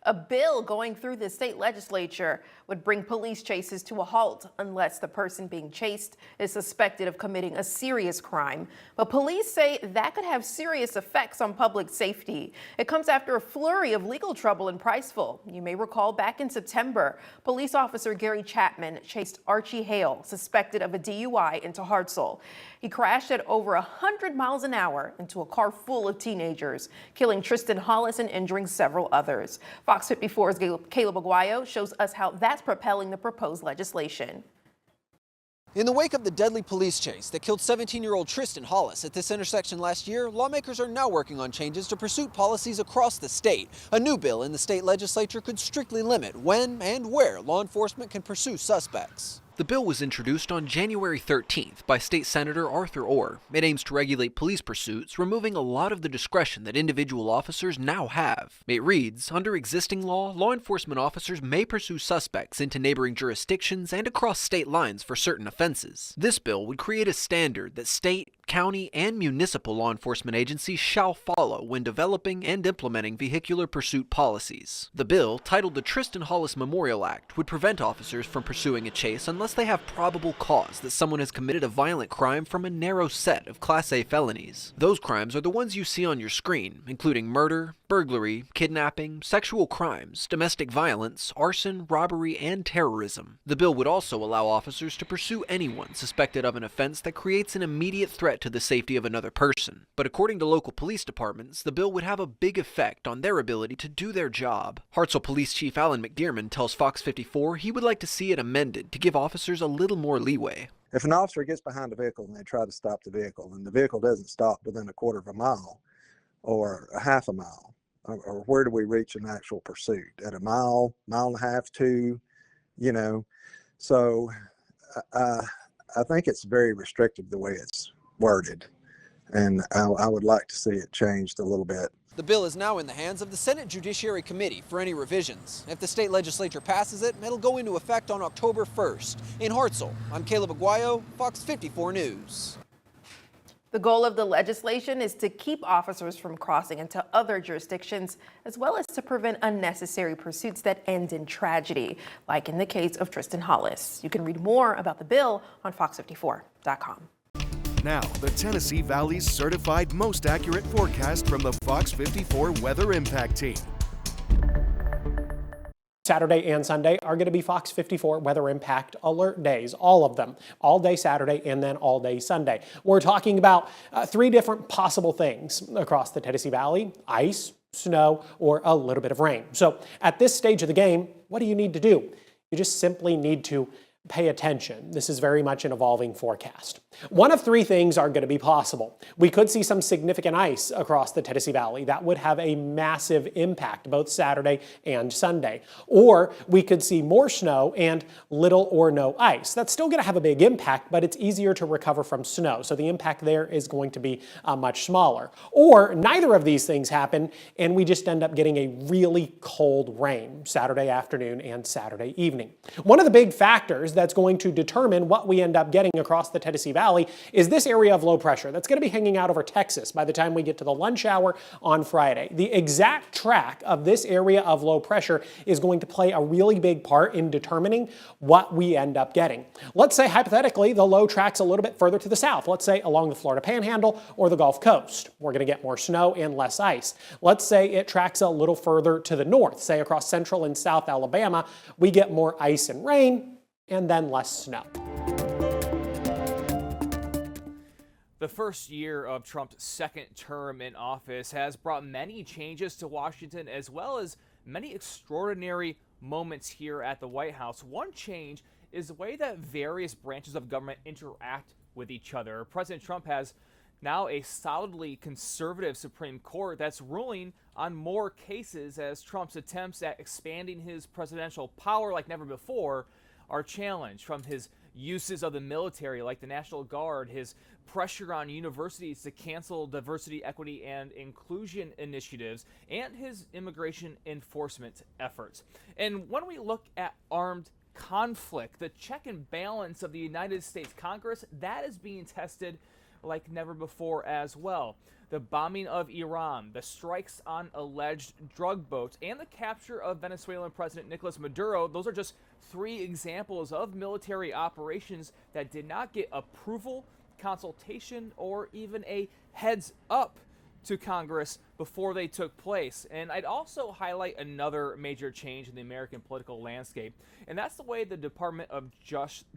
A bill going through the state legislature would bring police chases to a halt unless the person being chased is suspected of committing a serious crime. But police say that could have serious effects on public safety. It comes after a flurry of legal trouble in Priceville. You may recall back in September, police officer Gary Chapman chased Archie Hale, suspected of a DUI, into Hartselle. He crashed at over 100 miles an hour into a car full of teenagers, killing Tristan Hollis and injuring several others. Fox 54's Caleb Aguayo shows us how that's propelling the proposed legislation. In the wake of the deadly police chase that killed 17-year-old Tristan Hollis at this intersection last year, lawmakers are now working on changes to pursuit policies across the state. A new bill in the state legislature could strictly limit when and where law enforcement can pursue suspects. The bill was introduced on January 13th by State Senator Arthur Orr. It aims to regulate police pursuits, removing a lot of the discretion that individual officers now have. It reads, under existing law enforcement officers may pursue suspects into neighboring jurisdictions and across state lines for certain offenses. This bill would create a standard that state, county, and municipal law enforcement agencies shall follow when developing and implementing vehicular pursuit policies. The bill, titled the Tristan Hollis Memorial Act, would prevent officers from pursuing a chase unless they have probable cause that someone has committed a violent crime from a narrow set of Class A felonies. Those crimes are the ones you see on your screen, including murder, burglary, kidnapping, sexual crimes, domestic violence, arson, robbery, and terrorism. The bill would also allow officers to pursue anyone suspected of an offense that creates an immediate threat to the safety of another person. But according to local police departments, the bill would have a big effect on their ability to do their job. Hartselle Police Chief Alan McDearman tells Fox 54 he would like to see it amended to give officers a little more leeway. If an officer gets behind a vehicle and they try to stop the vehicle and the vehicle doesn't stop within a quarter of a mile or a half a mile, or where do we reach an actual pursuit? At a mile, mile and a half, two, So I think it's very restrictive the way it's worded, and I would like to see it changed a little bit. The bill is now in the hands of the Senate Judiciary Committee for any revisions. If the state legislature passes it, it'll go into effect on October 1st. In Hartselle, I'm Caleb Aguayo, Fox 54 News. The goal of the legislation is to keep officers from crossing into other jurisdictions, as well as to prevent unnecessary pursuits that end in tragedy, like in the case of Tristan Hollis. You can read more about the bill on fox54.com. Now, the Tennessee Valley's certified most accurate forecast from the Fox 54 Weather Impact Team. Saturday and Sunday are going to be Fox 54 Weather Impact Alert days, all of them, all day Saturday and then all day Sunday. We're talking about three different possible things across the Tennessee Valley: ice, snow, or a little bit of rain. So at this stage of the game, what do you need to do? You just simply need to pay attention. This is very much an evolving forecast. One of three things are going to be possible. We could see some significant ice across the Tennessee Valley. That would have a massive impact both Saturday and Sunday. Or we could see more snow and little or no ice. That's still going to have a big impact, but it's easier to recover from snow. So the impact there is going to be much smaller. Or neither of these things happen and we just end up getting a really cold rain Saturday afternoon and Saturday evening. One of the big factors that's going to determine what we end up getting across the Tennessee Valley is this area of low pressure that's going to be hanging out over Texas by the time we get to the lunch hour on Friday. The exact track of this area of low pressure is going to play a really big part in determining what we end up getting. Let's say hypothetically the low tracks a little bit further to the south. Let's say along the Florida Panhandle or the Gulf Coast. We're going to get more snow and less ice. Let's say it tracks a little further to the north, say across central and south Alabama. We get more ice and rain and then less snow. The first year of Trump's second term in office has brought many changes to Washington, as well as many extraordinary moments here at the White House. One change is the way that various branches of government interact with each other. President Trump has now a solidly conservative Supreme Court that's ruling on more cases as Trump's attempts at expanding his presidential power like never before are challenged, from his uses of the military like the National Guard, his pressure on universities to cancel diversity, equity, and inclusion initiatives, and his immigration enforcement efforts. And when we look at armed conflict, the check and balance of the United States Congress, that is being tested like never before as well. the bombing of Iran, the strikes on alleged drug boats, and the capture of Venezuelan President Nicolas Maduro, those are just 3 examples of military operations that did not get approval, consultation, or even a heads up to Congress before they took place. And I'd also highlight another major change in the American political landscape, and that's the way the Department of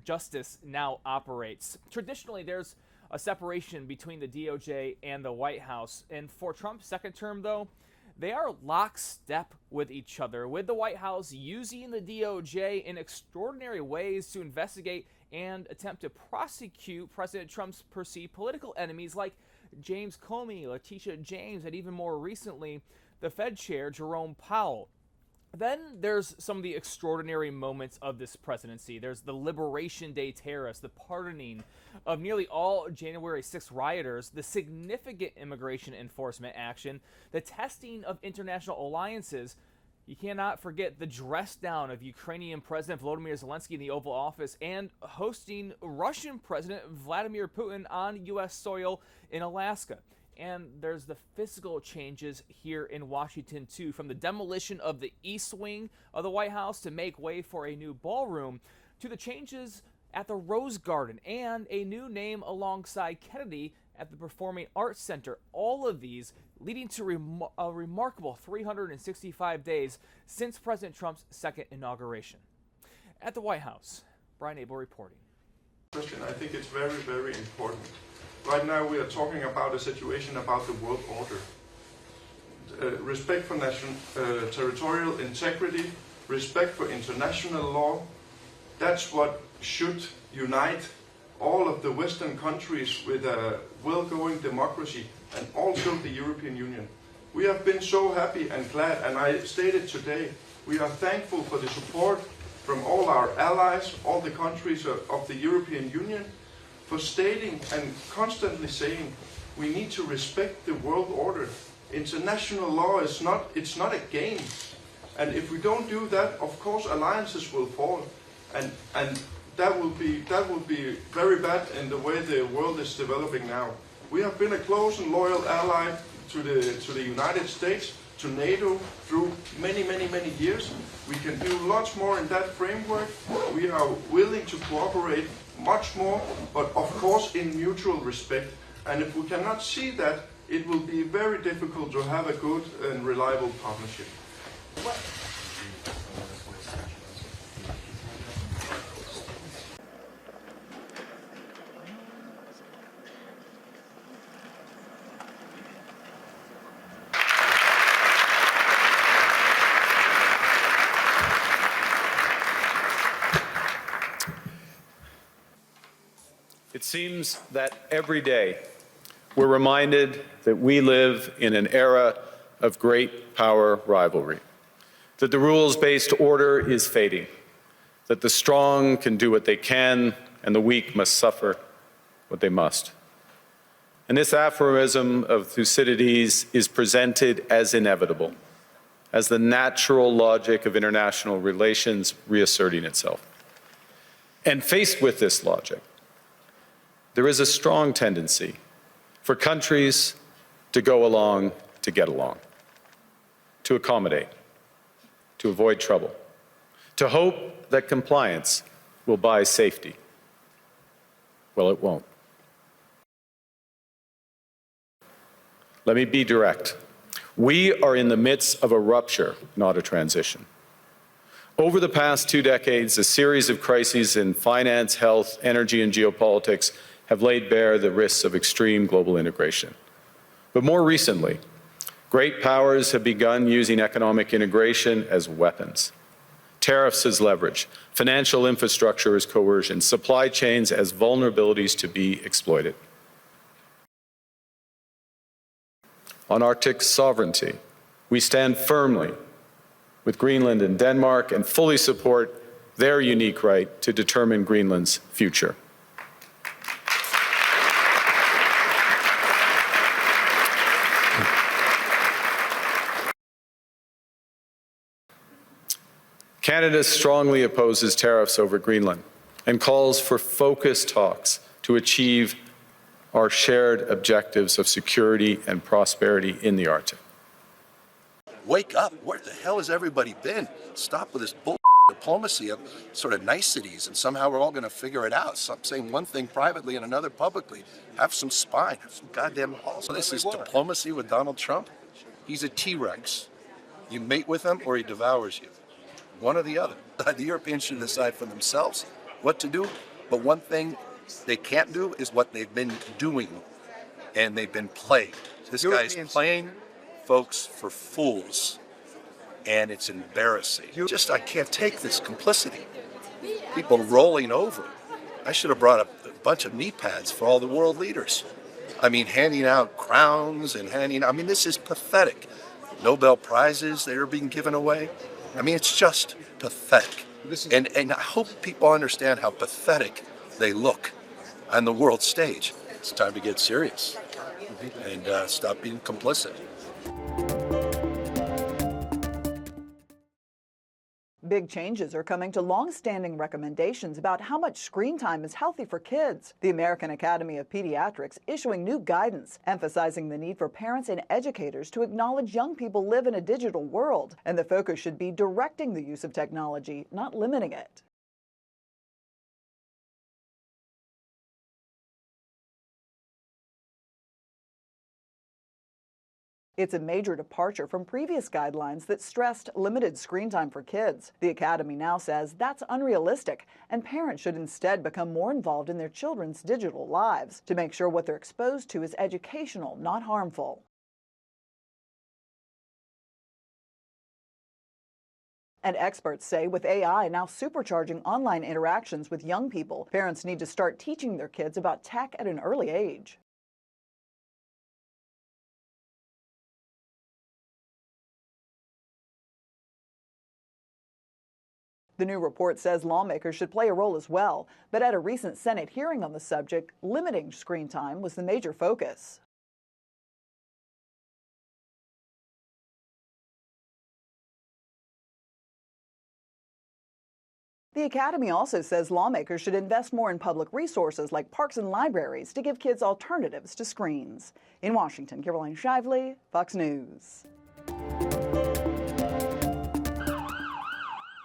Justice now operates. Traditionally, there's a separation between the DOJ and the White House, and for Trump's second term, though, they are lockstep with each other, with the White House using the DOJ in extraordinary ways to investigate and attempt to prosecute President Trump's perceived political enemies like James Comey, Letitia James, and even more recently, the Fed chair, Jerome Powell. Then there's some of the extraordinary moments of this presidency. There's the Liberation Day terrorists, the pardoning of nearly all January 6th rioters, the significant immigration enforcement action, the testing of international alliances. You cannot forget the dress down of Ukrainian President Volodymyr Zelensky in the Oval Office and hosting Russian President Vladimir Putin on U.S. soil in Alaska. And there's the physical changes here in Washington, too, from the demolition of the East Wing of the White House to make way for a new ballroom, to the changes at the Rose Garden and a new name alongside Kennedy at the Performing Arts Center. All of these leading to a remarkable 365 days since President Trump's second inauguration. At the White House, Brian Abel reporting. Christian, I think it's very, very important. Right now we are talking about a situation about the world order. Respect for national territorial integrity, respect for international law, that's what should unite all of the Western countries with a well-going democracy, and also the European Union. We have been so happy and glad, and I stated today, we are thankful for the support from all our allies, all the countries of the European Union, for stating and constantly saying we need to respect the world order. International law is not a game. And if we don't do that, of course alliances will fall. And that will be very bad in the way the world is developing now. We have been a close and loyal ally to the United States, to NATO through many, many, many years. We can do lots more in that framework. We are willing to cooperate much more, but of course in mutual respect. And if we cannot see that, it will be very difficult to have a good and reliable partnership. It seems that every day we're reminded that we live in an era of great power rivalry, that the rules-based order is fading, that the strong can do what they can and the weak must suffer what they must. And this aphorism of Thucydides is presented as inevitable, as the natural logic of international relations reasserting itself. And faced with this logic, there is a strong tendency for countries to go along to get along, to accommodate, to avoid trouble, to hope that compliance will buy safety. Well, it won't. Let me be direct. We are in the midst of a rupture, not a transition. Over the past 2 decades, a series of crises in finance, health, energy, and geopolitics have laid bare the risks of extreme global integration. But more recently, great powers have begun using economic integration as weapons. Tariffs as leverage, financial infrastructure as coercion, supply chains as vulnerabilities to be exploited. On Arctic sovereignty, we stand firmly with Greenland and Denmark and fully support their unique right to determine Greenland's future. Canada strongly opposes tariffs over Greenland and calls for focused talks to achieve our shared objectives of security and prosperity in the Arctic. Wake up. Where the hell has everybody been? Stop with this bull diplomacy of sort of niceties, and somehow we're all going to figure it out. Stop saying one thing privately and another publicly. Have some spine. Have some goddamn balls. So this is diplomacy with Donald Trump. He's a T-Rex. You mate with him or he devours you. One or the other. The Europeans should decide for themselves what to do. But one thing they can't do is what they've been doing. And they've been playing. This guy's playing folks for fools. And it's embarrassing. I can't take this complicity. People rolling over. I should have brought a bunch of knee pads for all the world leaders. I mean, handing out crowns and this is pathetic. Nobel Prizes that are being given away. I mean, it's just pathetic. And I hope people understand how pathetic they look on the world stage. It's time to get serious and stop being complicit. Big changes are coming to long-standing recommendations about how much screen time is healthy for kids. The American Academy of Pediatrics issuing new guidance, emphasizing the need for parents and educators to acknowledge young people live in a digital world, and the focus should be directing the use of technology, not limiting it. It's a major departure from previous guidelines that stressed limited screen time for kids. The Academy now says that's unrealistic, and parents should instead become more involved in their children's digital lives to make sure what they're exposed to is educational, not harmful. And experts say with AI now supercharging online interactions with young people, parents need to start teaching their kids about tech at an early age. The new report says lawmakers should play a role as well, but at a recent Senate hearing on the subject, limiting screen time was the major focus. The Academy also says lawmakers should invest more in public resources like parks and libraries to give kids alternatives to screens. In Washington, Caroline Shively, Fox News.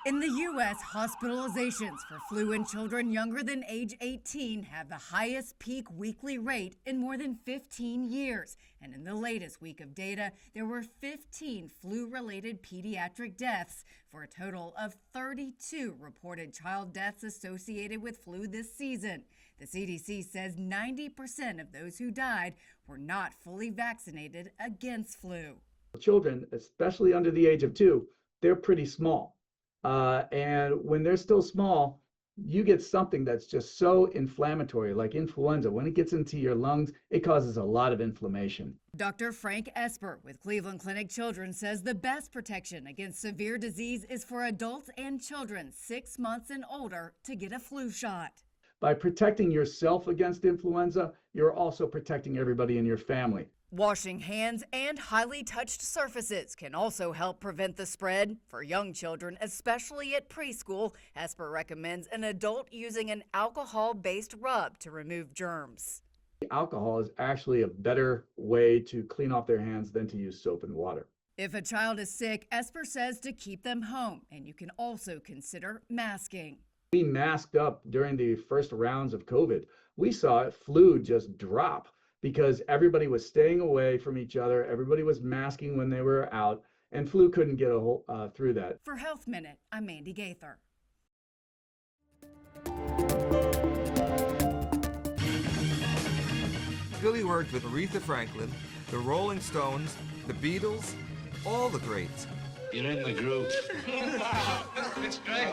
In the U.S., hospitalizations for flu in children younger than age 18 have the highest peak weekly rate in more than 15 years. And in the latest week of data, there were 15 flu-related pediatric deaths for a total of 32 reported child deaths associated with flu this season. The CDC says 90% of those who died were not fully vaccinated against flu. Children, especially under the age of 2, they're pretty small. And when they're still small, you get something that's just so inflammatory, like influenza. When it gets into your lungs, it causes a lot of inflammation. Dr. Frank Esper with Cleveland Clinic Children says the best protection against severe disease is for adults and children 6 months and older to get a flu shot. By protecting yourself against influenza, you're also protecting everybody in your family. Washing hands and highly touched surfaces can also help prevent the spread. For young children, especially at preschool, Esper recommends an adult using an alcohol-based rub to remove germs. Alcohol is actually a better way to clean off their hands than to use soap and water. If a child is sick, Esper says to keep them home, and you can also consider masking. We masked up during the first rounds of COVID. We saw flu just drop, because everybody was staying away from each other, everybody was masking when they were out, and flu couldn't get through that. For Health Minute, I'm Mandy Gaither. Billy worked with Aretha Franklin, the Rolling Stones, the Beatles, all the greats. You're in the group. It's great.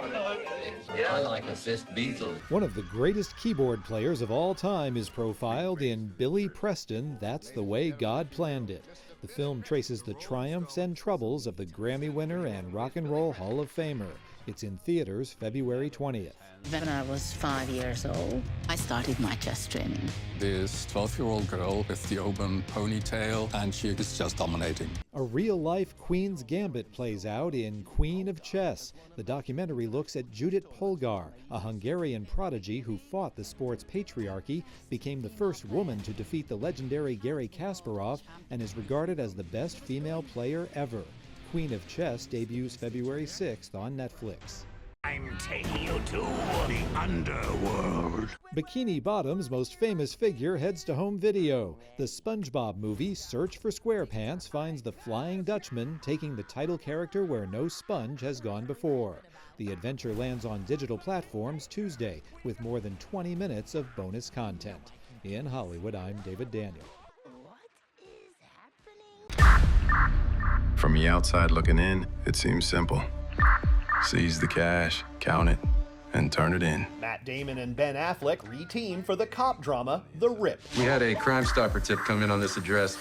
I like a fifth Beatle. One of the greatest keyboard players of all time is profiled in Billy Preston, That's the Way God Planned It. The film traces the triumphs and troubles of the Grammy winner and Rock and Roll Hall of Famer. It's in theaters February 20th. When I was 5 years old, I started my chess training. This 12-year-old girl with the open ponytail, and she is just dominating. A real-life Queen's Gambit plays out in Queen of Chess. The documentary looks at Judith Polgar, a Hungarian prodigy who fought the sport's patriarchy, became the first woman to defeat the legendary Garry Kasparov, and is regarded as the best female player ever. Queen of Chess debuts February 6th on Netflix. I'm taking you to the underworld. Bikini Bottom's most famous figure heads to home video. The SpongeBob movie Search for SquarePants finds the Flying Dutchman taking the title character where no sponge has gone before. The adventure lands on digital platforms Tuesday with more than 20 minutes of bonus content. In Hollywood, I'm David Daniel. From the outside looking in, it seems simple. Seize the cash, count it, and turn it in. Matt Damon and Ben Affleck reteam for the cop drama, The Rip. We had a Crime Stopper tip come in on this address.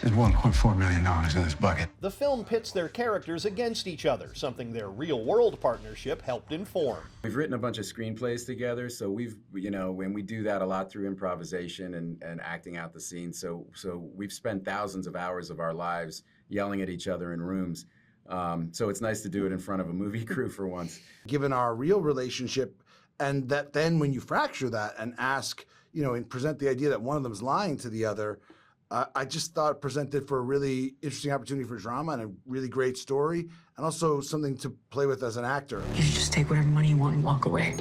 There's $1.4 million in this bucket. The film pits their characters against each other, something their real-world partnership helped inform. We've written a bunch of screenplays together, so when we do that a lot through improvisation and acting out the scene, so we've spent thousands of hours of our lives yelling at each other in rooms. So it's nice to do it in front of a movie crew for once. Given our real relationship, and that then when you fracture that and ask, and present the idea that one of them is lying to the other, I just thought it presented for a really interesting opportunity for drama and a really great story, and also something to play with as an actor. You should just take whatever money you want and walk away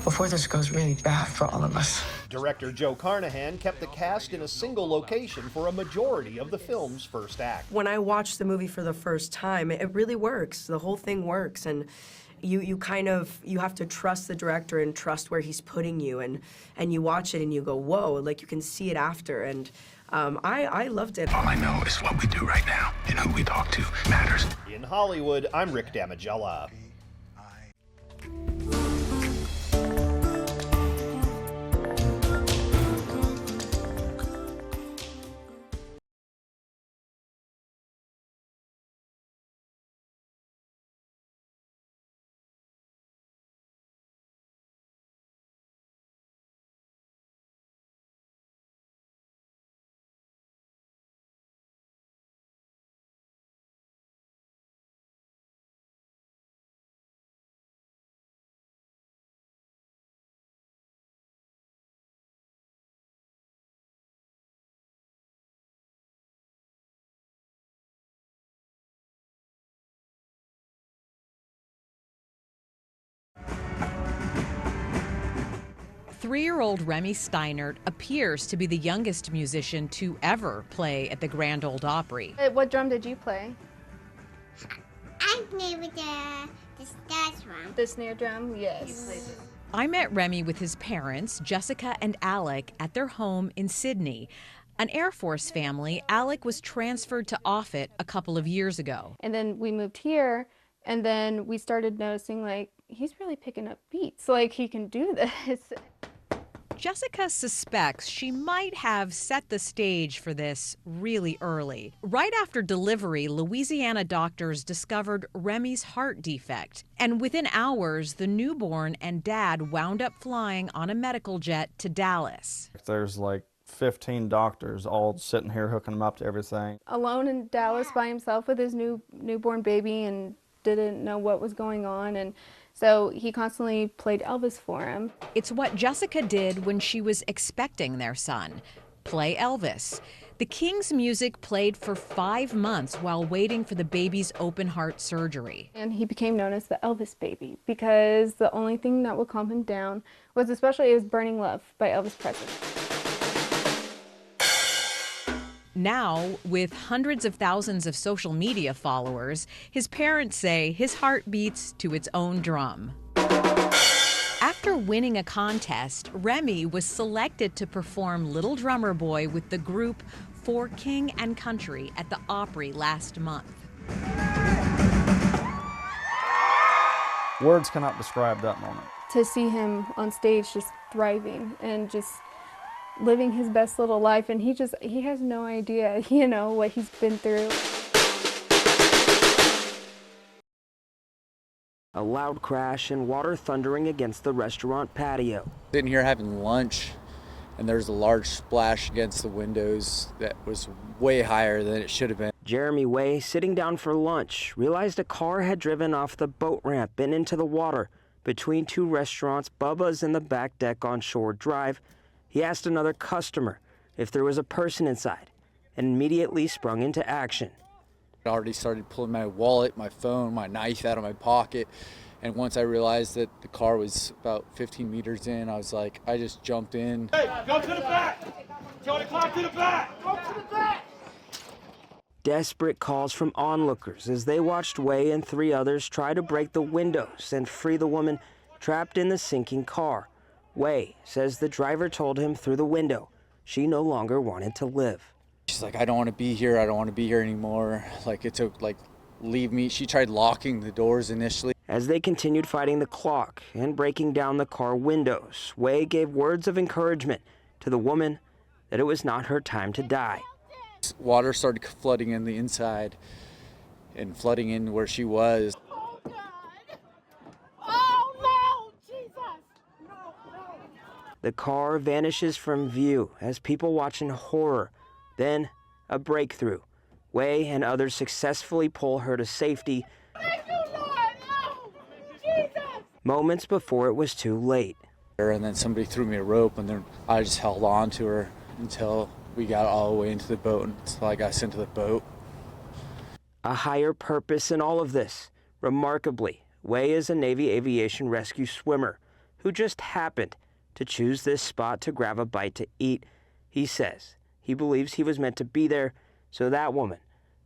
before this goes really bad for all of us. Director Joe Carnahan kept the cast in a single location for a majority of the film's first act. When I watched the movie for the first time, it really works. The whole thing works, and you have to trust the director and trust where he's putting you, and you watch it and you go, whoa, like you can see it after, and I loved it. All I know is what we do right now and who we talk to matters. In Hollywood, I'm Rick Damigella. Three-year-old Remy Steinert appears to be the youngest musician to ever play at the Grand Ole Opry. What drum did you play? I played with the snare drum. The snare drum, yes. I met Remy with his parents, Jessica and Alec, at their home in Sydney. An Air Force family, Alec was transferred to Offutt a couple of years ago. And then we moved here, and then we started noticing, like, he's really picking up beats. Like, he can do this. Jessica suspects she might have set the stage for this really early. Right after delivery, Louisiana doctors discovered Remy's heart defect. And within hours, the newborn and dad wound up flying on a medical jet to Dallas. There's like 15 doctors all sitting here hooking him up to everything. Alone in Dallas by himself with his newborn baby and didn't know what was going on. And so he constantly played Elvis for him. It's what Jessica did when she was expecting their son, play Elvis. The King's music played for 5 months while waiting for the baby's open heart surgery. And he became known as the Elvis baby because the only thing that would calm him down was especially his Burning Love by Elvis Presley. Now, with hundreds of thousands of social media followers, his parents say his heart beats to its own drum. After winning a contest, Remy was selected to perform Little Drummer Boy with the group For King and Country at the Opry last month. Words cannot describe that moment. To see him on stage just thriving and just living his best little life, and he has no idea, what he's been through. A loud crash and water thundering against the restaurant patio. Sitting here having lunch, and there's a large splash against the windows that was way higher than it should have been. Jeremy Way, sitting down for lunch, realized a car had driven off the boat ramp and into the water between two restaurants, Bubba's and the back deck on Shore Drive. He asked another customer if there was a person inside and immediately sprung into action. I already started pulling my wallet, my phone, my knife out of my pocket. And once I realized that the car was about 15 meters in, I was like, I just jumped in. Hey, go to the back! Tell the clock to the back! Go to the back! Desperate calls from onlookers as they watched Way and three others try to break the windows and free the woman trapped in the sinking car. Way says the driver told him through the window she no longer wanted to live. She's like, I don't want to be here. I don't want to be here anymore. Like, it's leave me. She tried locking the doors initially. As they continued fighting the clock and breaking down the car windows, Way gave words of encouragement to the woman that it was not her time to die. Water started flooding in the inside and flooding in where she was. Oh, God. Oh, no, Jesus. No. The car vanishes from view as people watch in horror. Then, a breakthrough. Way and others successfully pull her to safety. Thank you, Lord. No. Jesus. Moments before it was too late. And then somebody threw me a rope, and then I just held on to her until we got all the way into the boat, until I got sent to the boat. A higher purpose in all of this. Remarkably, Way is a Navy Aviation Rescue swimmer who just happened to choose this spot to grab a bite to eat. He says he believes he was meant to be there so that woman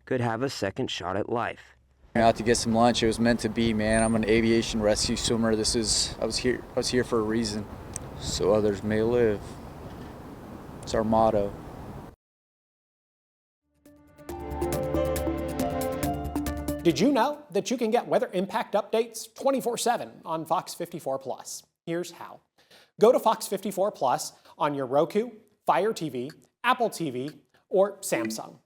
could have a second shot at life. I got to get some lunch. It was meant to be, man. I'm an aviation rescue swimmer. I was here for a reason, so others may live. It's our motto. Did you know that you can get weather impact updates 24/7 on Fox 54 Plus? Here's how. Go to Fox 54 Plus on your Roku, Fire TV, Apple TV, or Samsung.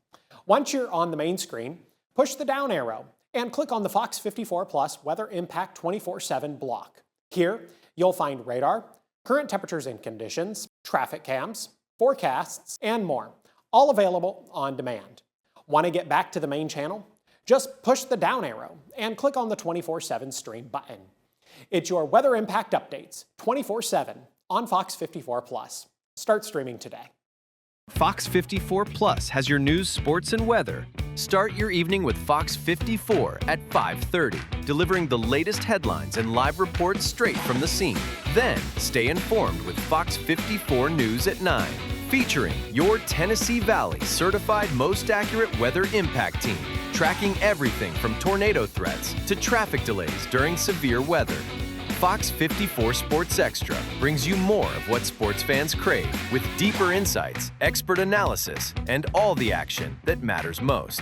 Once you're on the main screen, push the down arrow and click on the Fox 54 Plus Weather Impact 24/7 block. Here, you'll find radar, current temperatures and conditions, traffic cams, forecasts, and more, all available on demand. Want to get back to the main channel? Just push the down arrow and click on the 24/7 stream button. It's your weather impact updates 24/7 on Fox 54 Plus. Start streaming today. Fox 54 Plus has your news, sports, and weather. Start your evening with Fox 54 at 5:30, delivering the latest headlines and live reports straight from the scene. Then, stay informed with Fox 54 News at 9, featuring your Tennessee Valley certified most accurate weather impact team, tracking everything from tornado threats to traffic delays during severe weather. Fox 54 Sports Extra brings you more of what sports fans crave, with deeper insights, expert analysis, and all the action that matters most.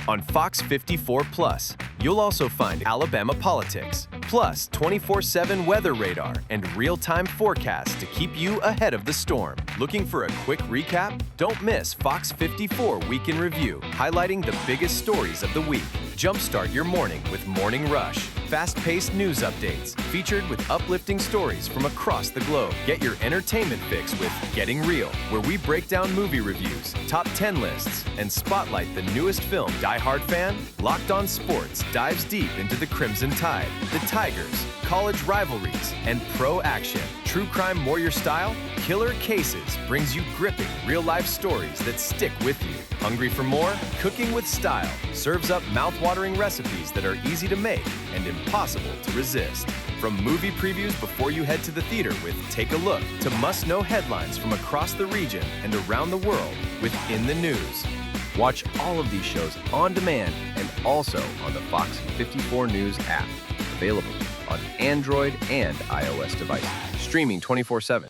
On Fox 54 Plus, you'll also find Alabama politics, plus 24/7 weather radar and real-time forecasts to keep you ahead of the storm. Looking for a quick recap? Don't miss Fox 54 Week in Review, highlighting the biggest stories of the week. Jumpstart your morning with Morning Rush, fast-paced news updates featured with uplifting stories from across the globe. Get your entertainment fix with Getting Real, where we break down movie reviews, top 10 lists, and spotlight the newest film. Die Hard fan? Locked On Sports dives deep into the Crimson Tide, the Tigers, college rivalries, and pro action. True crime warrior style? Killer Cases brings you gripping real-life stories that stick with you. Hungry for more? Cooking with Style serves up mouth-watering recipes that are easy to make and impossible to resist. From movie previews before you head to the theater with Take a Look to must-know headlines from across the region and around the world with In the News. Watch all of these shows on demand and also on the Fox 54 News app, available on Android and iOS devices, streaming 24/7.